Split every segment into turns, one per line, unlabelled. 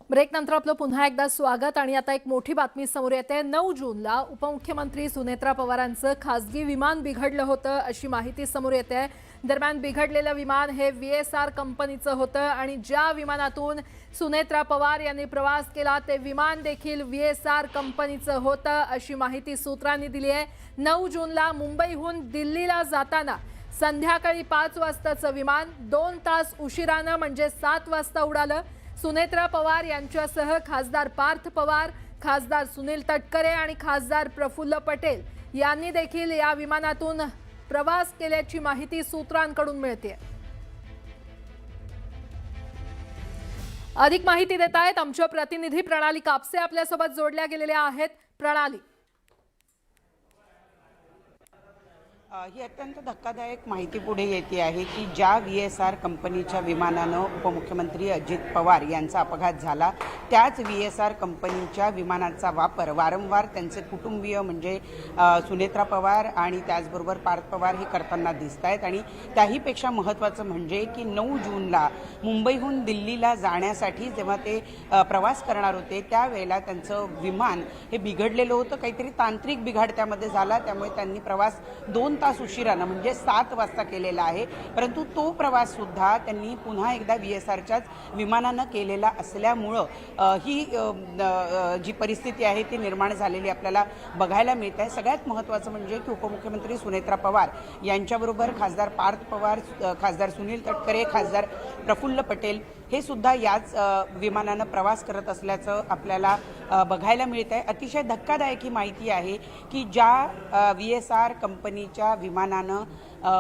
Break नंतर आपलं पुन्हा एकदा स्वागत। आणि आता एक मोठी बातमी समोर येते। 9 जूनला उपमुख्यमंत्री सुनेत्रा पवारांचं खासगी विमान बिघडलं होतं अशी माहिती समोर येते। दरम्यान बिघडलेलं विमान हे VSR कंपनीचं होतं आणि ज्या विमानातून सुनेत्रा पवार यांनी प्रवास केला ते विमान देखील VSR कंपनीचं होतं अशी माहिती सूत्रांनी दिली आहे। 9 जूनला मुंबईहून दिल्लीला जाताना संध्याकाळी 5 वाजताचं विमान 2 तास उशिरानं म्हणजे 7 वाजता उडालं। सुनेत्रा पवार यांच्यासह खासदार पार्थ पवार, खासदार सुनील तटकरे आणि खासदार प्रफुल्ल पटेल यांनी देखील या विमानातून प्रवास केल्याची माहिती सूत्रांकडून मिळते। अधिक माहिती देत आहेत आमचे प्रतिनिधी प्रणाली कापसे आपल्यासोबत जोडल्या गेलेल्या आहेत। प्रणाली,
ही अत्यंत धक्कादायक माहिती पुढे येते आहे की ज्या VSR कंपनीच्या विमानानं उपमुख्यमंत्री अजित पवार यांचा अपघात झाला त्याच VSR कंपनीच्या विमानाचा वापर वारंवार त्यांचे कुटुंबीय म्हणजे सुनेत्रा पवार आणि त्याचबरोबर पार्थ पवार हे करताना दिसत आहेत। आणि त्याहीपेक्षा महत्त्वाचं म्हणजे की 9 जूनला मुंबईहून दिल्लीला जाण्यासाठी जेव्हा ते प्रवास करणार होते त्यावेळेला त्यांचं विमान हे बिघडलेलं होतं। काहीतरी तांत्रिक बिघाड त्यामध्ये झाला, त्यामुळे त्यांनी प्रवास 2 तास उशिरानं म्हणजे 7 वाजता केलेला आहे। परंतु तो प्रवास सुद्धा त्यांनी पुन्हा एकदा VSRच्याच विमानानं केलेला असल्यामुळं ही जी परिस्थिती आहे ती निर्माण झालेली आपल्याला बघायला मिळत आहे। सगळ्यात महत्त्वाचं म्हणजे की उपमुख्यमंत्री सुनेत्रा पवार यांच्याबरोबर खासदार पार्थ पवार, खासदार सुनील तटकरे, खासदार प्रफुल्ल पटेल हे सुद्धा याच विमानानं प्रवास करत असल्याचं आपल्याला बघायला मिळत आहे। अतिशय धक्कादायक ही माहिती आहे की ज्या VSR कंपनीच्या विमानानं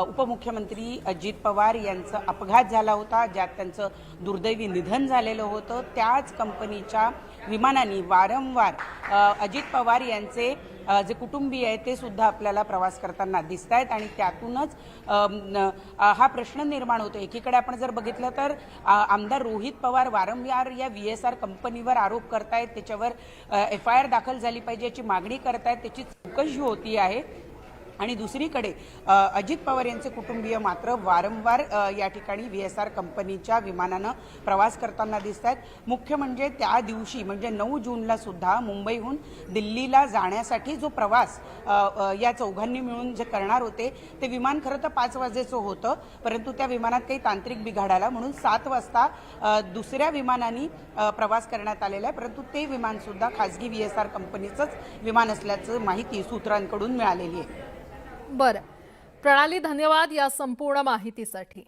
उपमुख्यमंत्री अजित पवार यांचा अपघात झाला होता, ज्यात त्यांचं दुर्दैवी निधन झालेलं होतं, त्याच कंपनीच्या विमानांनी वारंवार अजित पवार यांचे जे कुटुंबीय आहेत ते सुद्धा आपल्याला प्रवास करताना दिसत आहेत। आणि त्यातूनच हा प्रश्न निर्माण होतो। एकीकडे आपण जर बघितलं तर आमदार रोहित पवार वारंवार या VSR कंपनीवर आरोप करतायत, त्याच्यावर FIR दाखल झाली पाहिजे याची मागणी करतायत, त्याची चौकशी होती आहे। आणि दुसरीकडे अजित पवार यांचे कुटुंबीय मात्र वारंवार या ठिकाणी VSR कंपनीच्या विमानानं प्रवास करताना दिसत आहेत। मुख्य म्हणजे त्या दिवशी म्हणजे 9 जूनला सुद्धा मुंबईहून दिल्लीला जाण्यासाठी जो प्रवास या चौघांनी मिळून जे करणार होते ते विमान खरं तर 5 वाजेचं होतं, परंतु त्या विमानात काही तांत्रिक बिघाड आला म्हणून 7 वाजता दुसऱ्या विमानाने प्रवास करण्यात आलेला आहे। परंतु ते विमान सुद्धा खासगी VSR कंपनीचंच विमान असल्याचं माहिती सूत्रांकडून मिळालेली आहे।
बरं प्रणाली, धन्यवाद या संपूर्ण माहितीसाठी।